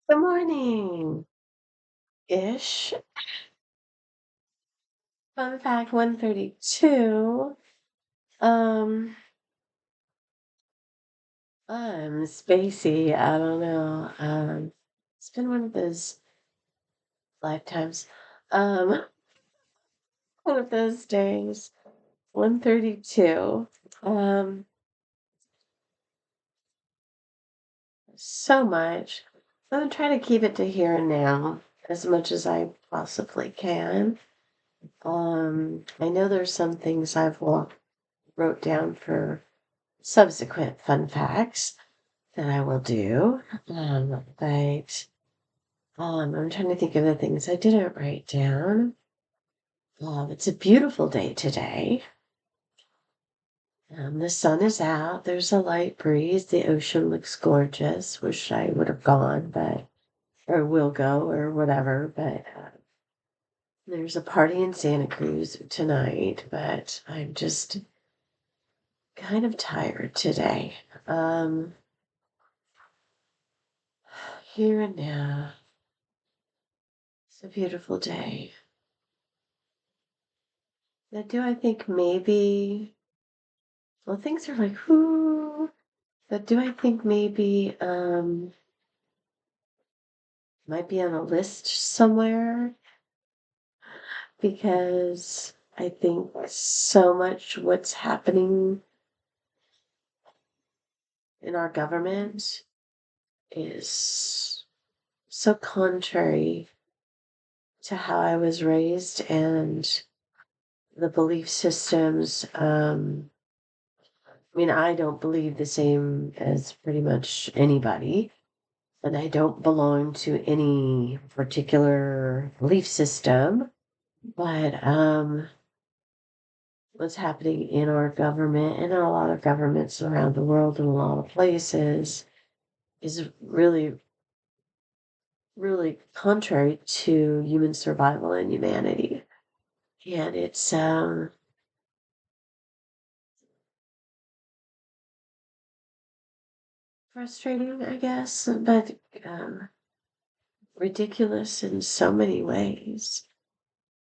Good morning ish. Fun fact 132. Um, I'm spacey. I don't know. It's been one of those lifetimes. Um, one of those days. 132. Um, so much. I'm gonna try to keep it to here and now as much as I possibly can. I know there's some things wrote down for subsequent fun facts that I will do. But I'm trying to think of the things I didn't write down. It's a beautiful day today. The sun is out. There's a light breeze. The ocean looks gorgeous. Wish I would have gone, but or will go or whatever. But there's a party in Santa Cruz tonight. But I'm just kind of tired today. Um, Here and now. It's a beautiful day. Now, do I think maybe, well, things are like, whoo, but do I think maybe, might be on a list somewhere? Because I think so much what's happening in our government is so contrary to how I was raised and the belief systems. I mean, I don't believe the same as pretty much anybody, and I don't belong to any particular belief system. But what's happening in our government and in a lot of governments around the world in a lot of places is really, really contrary to human survival and humanity. And it's frustrating, I guess, but ridiculous in so many ways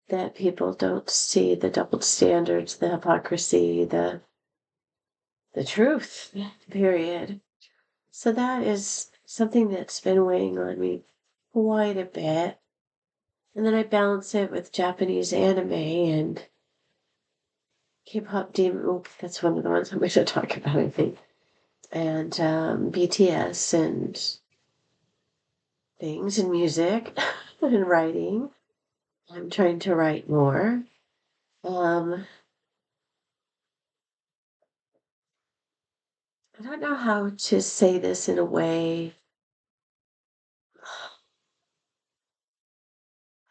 that people don't see the double standards, the hypocrisy, the truth, period. So that is something that's been weighing on me quite a bit. And then I balance it with Japanese anime and K-pop demon. Oh, that's one of the ones I'm going to talk about, I think. And BTS and things and music and writing. I'm trying to write more. Um, I don't know how to say this in a way.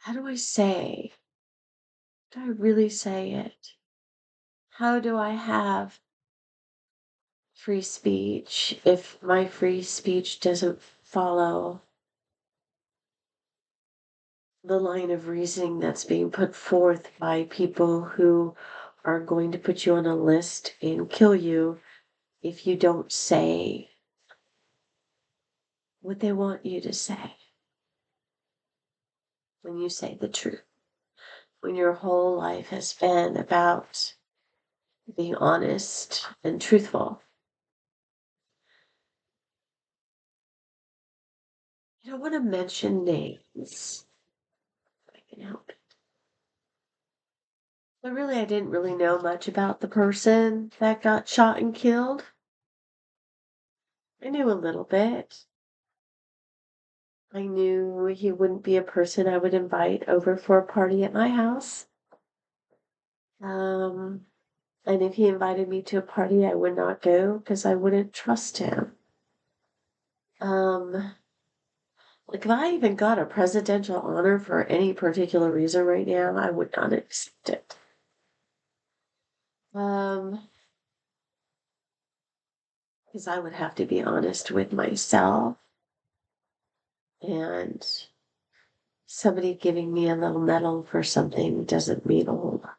How do I say? Do I really say it? How do I have free speech if my free speech doesn't follow the line of reasoning that's being put forth by people who are going to put you on a list and kill you if you don't say what they want you to say when you say the truth, when your whole life has been about being honest and truthful. I don't want to mention names if I can help it. But really, I didn't really know much about the person that got shot and killed. I knew a little bit. I knew he wouldn't be a person I would invite over for a party at my house. Um, and if he invited me to a party, I would not go because I wouldn't trust him. Um, like if I even got a presidential honor for any particular reason right now, I would not accept it. Um, because I would have to be honest with myself, and somebody giving me a little medal for something doesn't mean a whole lot.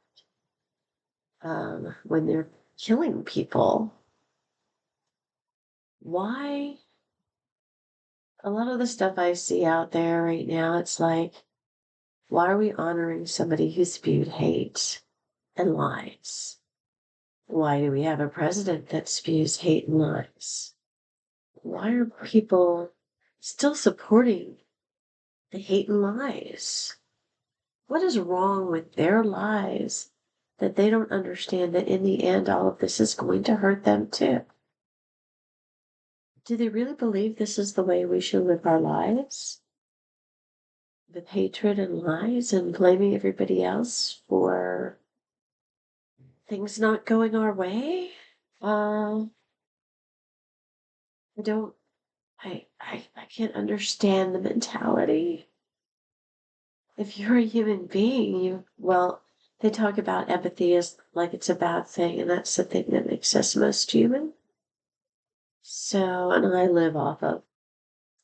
When they're killing people, why a lot of the stuff I see out there right now, it's like, why are we honoring somebody who spewed hate and lies? Why do we have a president that spews hate and lies? Why are people still supporting the hate and lies? What is wrong with their lies that they don't understand that in the end, all of this is going to hurt them too? Do they really believe this is the way we should live our lives? With hatred and lies and blaming everybody else for things not going our way? I don't, I can't understand the mentality. If you're a human being, they talk about empathy as like it's a bad thing, and that's the thing that makes us most human. So, and I live off of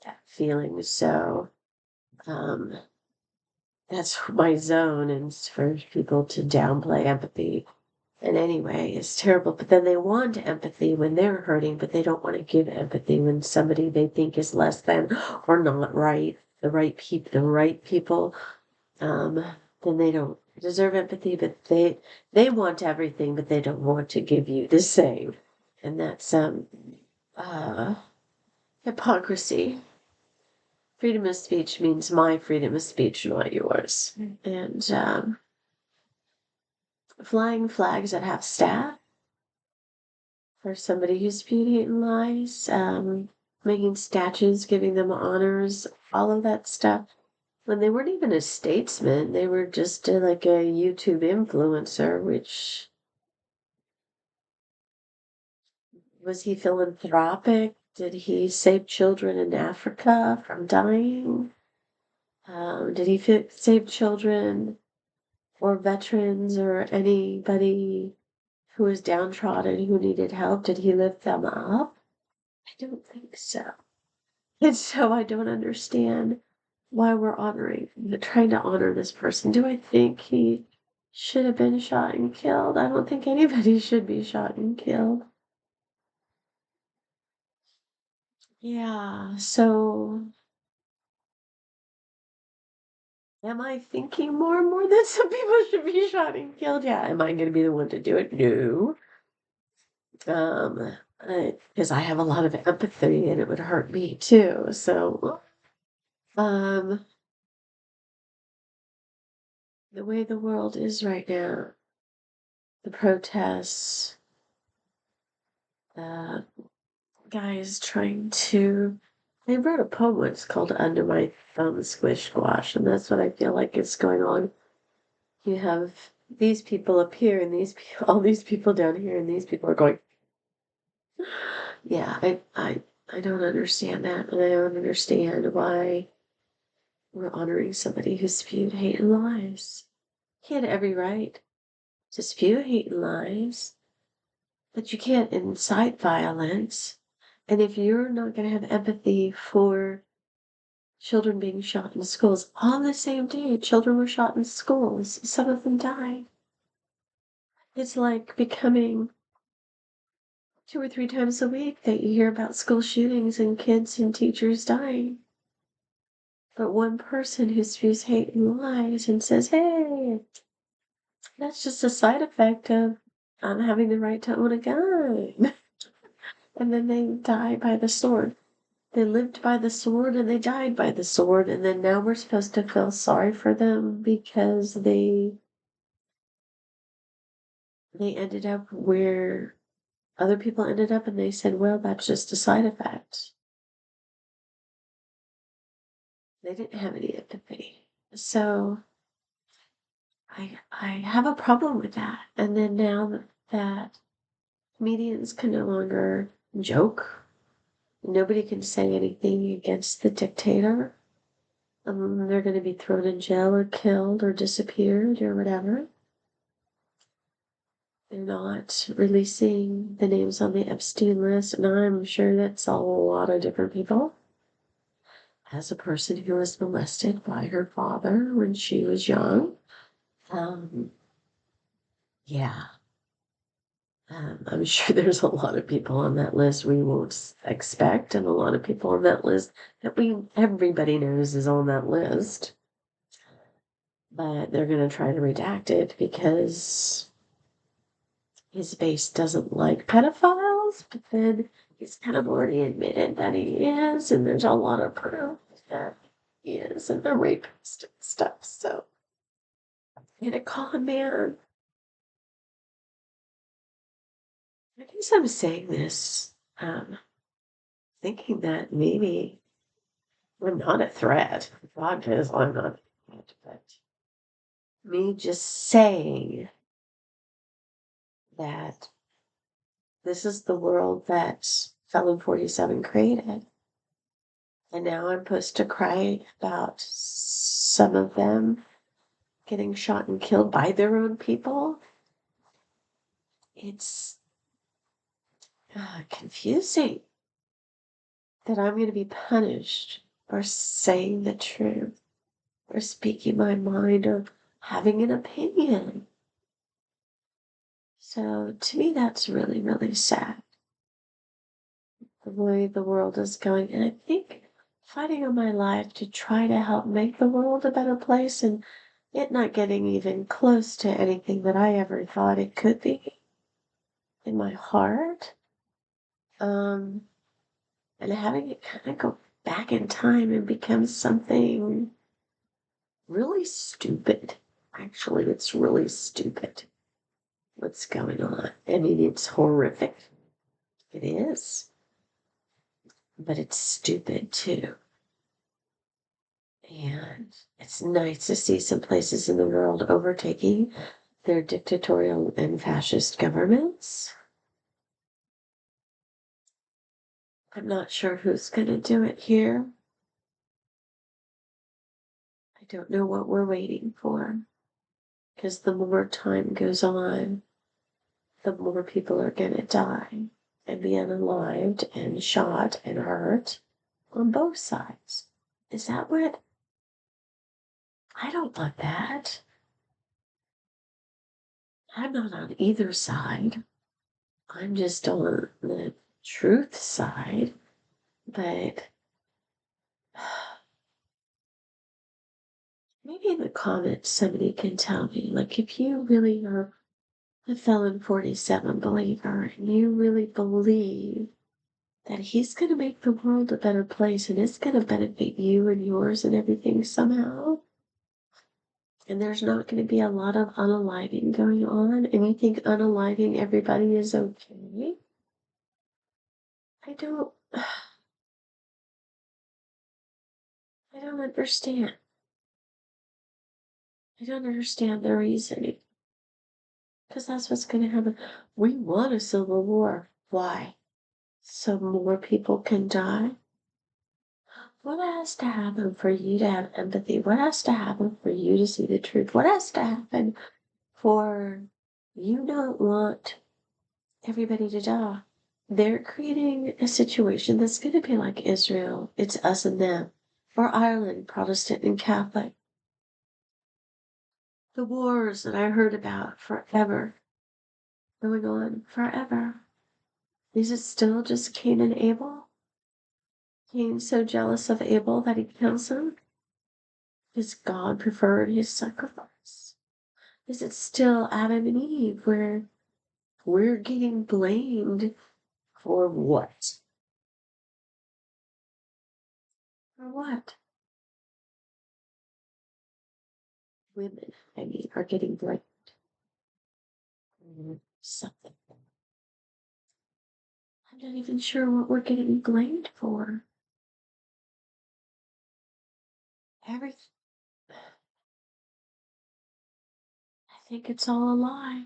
that feeling. So, um, that's my zone, and for people to downplay empathy in any way is terrible. But then they want empathy when they're hurting, but they don't want to give empathy when somebody they think is less than or not right, the right people, um, then they don't deserve empathy, but they want everything, but they don't want to give you the same. And that's uh hypocrisy. Freedom of speech means my freedom of speech, not yours. And flying flags at half staff for somebody who's spewed hate and lies, making statues, giving them honors, all of that stuff. When they weren't even a statesman, they were just like a YouTube influencer, which was he philanthropic? Did he save children in Africa from dying? Did he save children or veterans or anybody who was downtrodden who needed help? Did he lift them up? I don't think so. And so I don't understand why we're trying to honor this person. Do I think he should have been shot and killed? I don't think anybody should be shot and killed. Yeah, so am I thinking more and more that some people should be shot and killed? Yeah. Am I going to be the one to do it? No. Because I have a lot of empathy and it would hurt me too. So, um, the way the world is right now, the protests, uh, guys trying to. I wrote a poem once called Under My Thumb Squish Squash, and that's what I feel like is going on. You have these people up here and all these people down here, and these people are going, yeah, I don't understand that, and I don't understand why we're honoring somebody who spewed hate and lies. He had every right to spew hate and lies, but you can't incite violence. And if you're not going to have empathy for children being shot in schools, on the same day, children were shot in schools. Some of them died. It's like becoming 2 or 3 times a week that you hear about school shootings and kids and teachers dying. But one person who spews hate and lies and says, hey, that's just a side effect of having the right to own a gun. And then they die by the sword. They lived by the sword and they died by the sword. And then now we're supposed to feel sorry for them because they ended up where other people ended up, and they said, well, that's just a side effect. They didn't have any empathy. So I have a problem with that. And then now that comedians can no longer joke, nobody can say anything against the dictator. They're going to be thrown in jail or killed or disappeared or whatever. They're not releasing the names on the Epstein list, and I'm sure that's a lot of different people. As a person who was molested by her father when she was young, yeah. I'm sure there's a lot of people on that list we won't expect, and a lot of people on that list that everybody knows is on that list. But they're going to try to redact it because his base doesn't like pedophiles, but then he's kind of already admitted that he is, and there's a lot of proof that he is, and the rapist and stuff. So I'm going to call him man. I guess I'm saying this, thinking that maybe I'm not a threat. God knows I'm not a threat, but me just saying that this is the world that Felon 47 created. And now I'm supposed to cry about some of them getting shot and killed by their own people. It's confusing that I'm going to be punished for saying the truth, or speaking my mind, or having an opinion. So to me, that's really, really sad, the way the world is going. And I think fighting on my life to try to help make the world a better place, and it not getting even close to anything that I ever thought it could be in my heart. And having it kind of go back in time and become something really stupid. Actually, it's really stupid what's going on. I mean, it's horrific. It is. But it's stupid too. And it's nice to see some places in the world overtaking their dictatorial and fascist governments. I'm not sure who's going to do it here. I don't know what we're waiting for. Because the more time goes on, the more people are going to die and be unalived and shot and hurt on both sides. Is that what? I don't want that. I'm not on either side. I'm just on the truth side. But maybe in the comments somebody can tell me, like, if you really are a Felon 47 believer and you really believe that he's going to make the world a better place and it's going to benefit you and yours and everything somehow, and there's not going to be a lot of unaliving going on, and you think unaliving everybody is okay, I don't I don't understand. I don't understand the reasoning. Because that's what's going to happen. We want a civil war. Why? So more people can die? What has to happen for you to have empathy? What has to happen for you to see the truth? What has to happen for you not want everybody to die? They're creating a situation that's going to be like Israel. It's us and them. Or Ireland, Protestant and Catholic. The wars that I heard about forever. Going on forever. Is it still just Cain and Abel? Cain's so jealous of Abel that he kills him? Because God preferred his sacrifice? Is it still Adam and Eve where we're getting blamed for what? For what? Women, I mean, are getting blamed for something. I'm not even sure what we're getting blamed for. Everything. I think it's all a lie.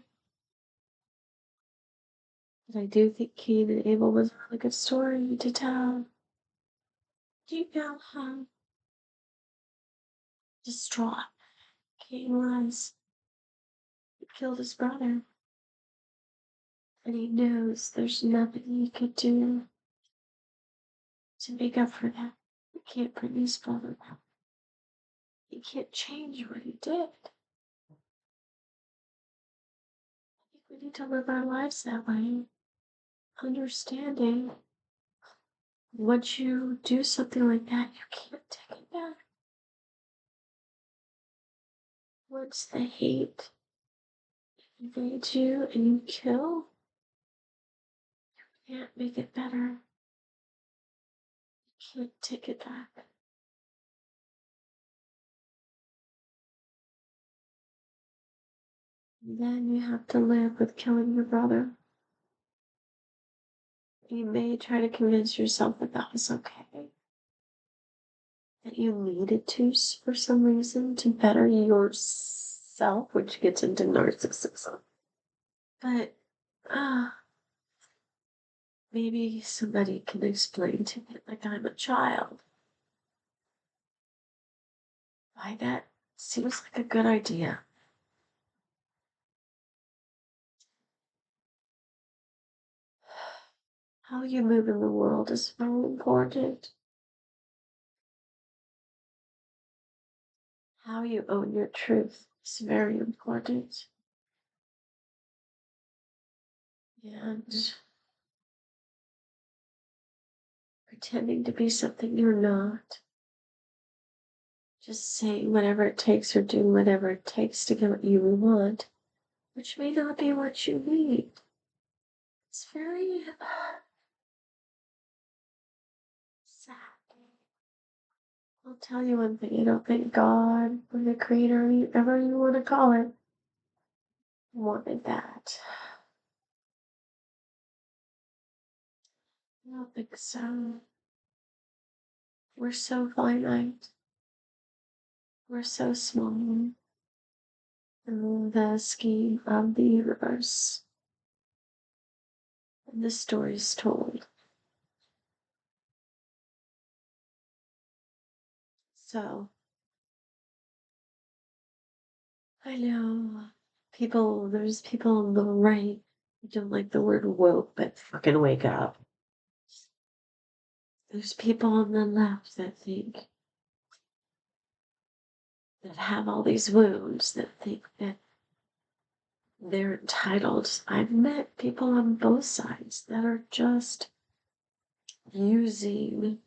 But I do think Cain and Abel was a really good story to tell. Do you know how distraught Cain was? He killed his brother. And he knows there's nothing he could do to make up for that. He can't bring his brother back. He can't change what he did. I think need to live our lives that way, understanding once you do something like that, you can't take it back. Once the hate invades you and you kill, you can't make it better. You can't take it back. Then you have to live with killing your brother. You may try to convince yourself that that was okay, that you needed to for some reason to better yourself, which gets into narcissism. But maybe somebody can explain to me, like I'm a child, why that seems like a good idea. How you move in the world is very important. How you own your truth is very important. And pretending to be something you're not, just saying whatever it takes or doing whatever it takes to get what you want, which may not be what you need. It's very sad. I'll tell you one thing, I don't think God or the Creator, whatever you want to call it, wanted that. I don't think so. We're so finite. We're so small in the scheme of the universe. And the story's told. So, I know there's people on the right who don't like the word woke, but fucking wake up. There's people on the left that have all these wounds, that think that they're entitled. I've met people on both sides that are just using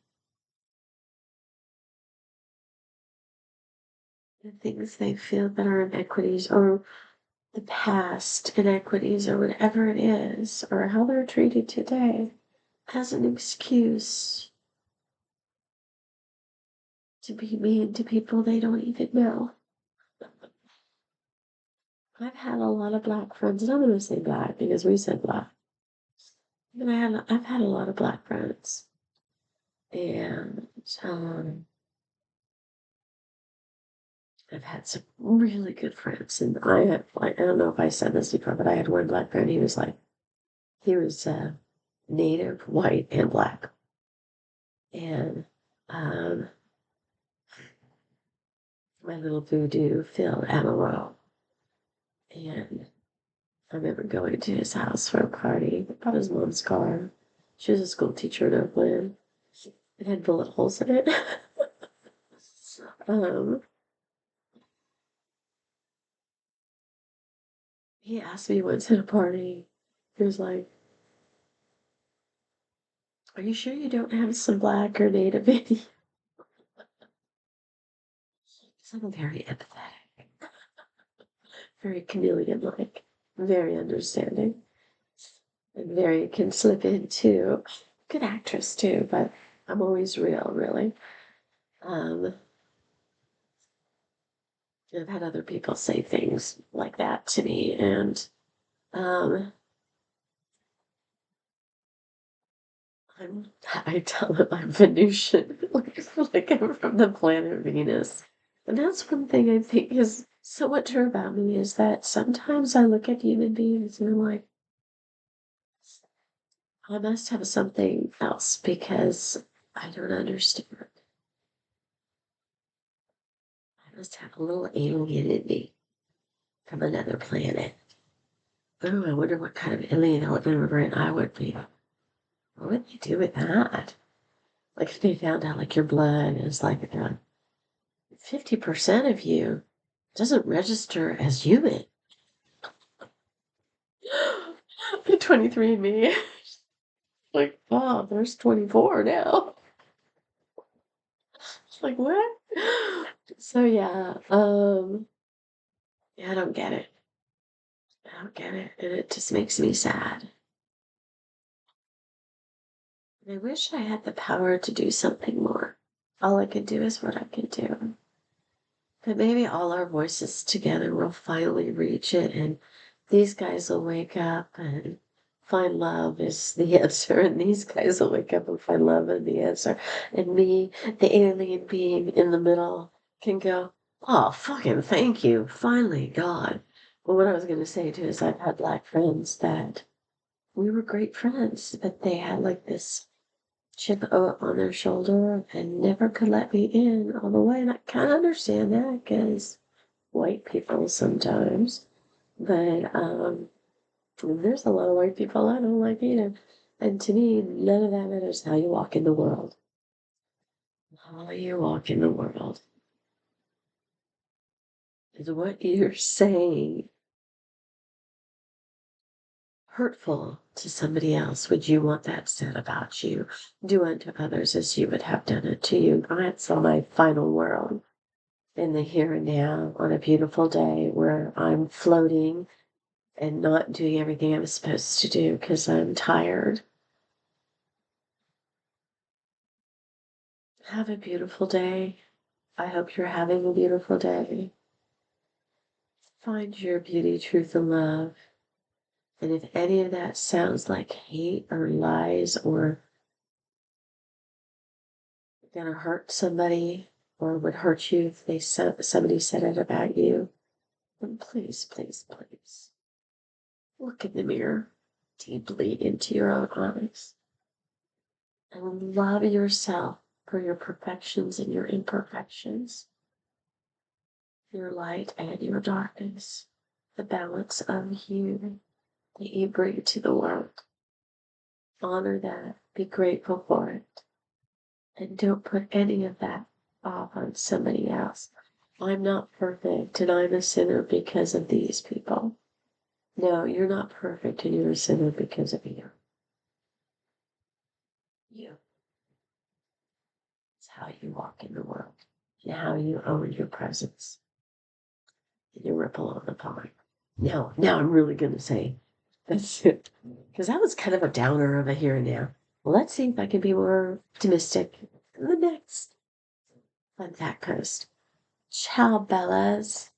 the things they feel that are inequities, or the past inequities, or whatever it is, or how they're treated today, as an excuse to be mean to people they don't even know. I've had a lot of Black friends, and I'm going to say Black because we said Black. But I've had a lot of Black friends, and I've had some really good friends, and I don't know if I said this before, but I had one Black friend. He was Native, white, and Black, and my little voodoo filled Amarillo. And I remember going to his house for a party. I bought his mom's car. She was a school teacher in Oakland. It had bullet holes in it. He asked me once at a party, he was like, "Are you sure you don't have some Black or Native in you?" Because I'm very empathetic, very chameleon-like, very understanding, and very can slip into good actress too, but I'm always real, really. I've had other people say things like that to me, and I tell them I'm Venusian, like I'm from the planet Venus. And that's one thing I think is somewhat true about me, is that sometimes I look at human beings and I'm like, I must have something else because I don't understand. I must have a little alien in me from another planet. Oh, I wonder what kind of alien immigrant I would be. What would they do with that? Like if they found out like your blood is like 50% of you doesn't register as human. The 23andMe. Like, oh, there's 24 now. It's like, what? So yeah, yeah, I don't get it. I don't get it. And it just makes me sad. And I wish I had the power to do something more. All I could do is what I could do. But maybe all our voices together will finally reach it, and these guys will wake up and find love is the answer, and these guys will wake up and find love is the answer. And me, the alien being in the middle, can go, oh, fucking thank you. Finally, God. Well, what I was going to say too is I've had black friends that we were great friends, but they had like this on their shoulder and never could let me in all the way. And I kind of understand that because white people sometimes. But there's a lot of white people I don't like either. And to me, none of that matters how you walk in the world. How you walk in the world is what you're saying hurtful to somebody else. Would you want that said about you? Do unto others as you would have done it to you. That's on my final world. In the here and now on a beautiful day where I'm floating and not doing everything I'm supposed to do because I'm tired. Have a beautiful day. I hope you're having a beautiful day. Find your beauty, truth, and love. And if any of that sounds like hate or lies or gonna hurt somebody or would hurt you if somebody said it about you, then please, please, please look in the mirror deeply into your own eyes and love yourself for your perfections and your imperfections, your light and your darkness, the balance of you that you bring to the world. Honor that, be grateful for it, and don't put any of that off on somebody else. I'm not perfect and I'm a sinner because of these people. No, you're not perfect and you're a sinner because of you. You. It's how you walk in the world and how you own your presence and your ripple on the pond. Now I'm really going to say that's it. Because that was kind of a downer of a here and now. Well, let's see if I can be more optimistic in the next Fun Fact Post. Ciao, Bellas.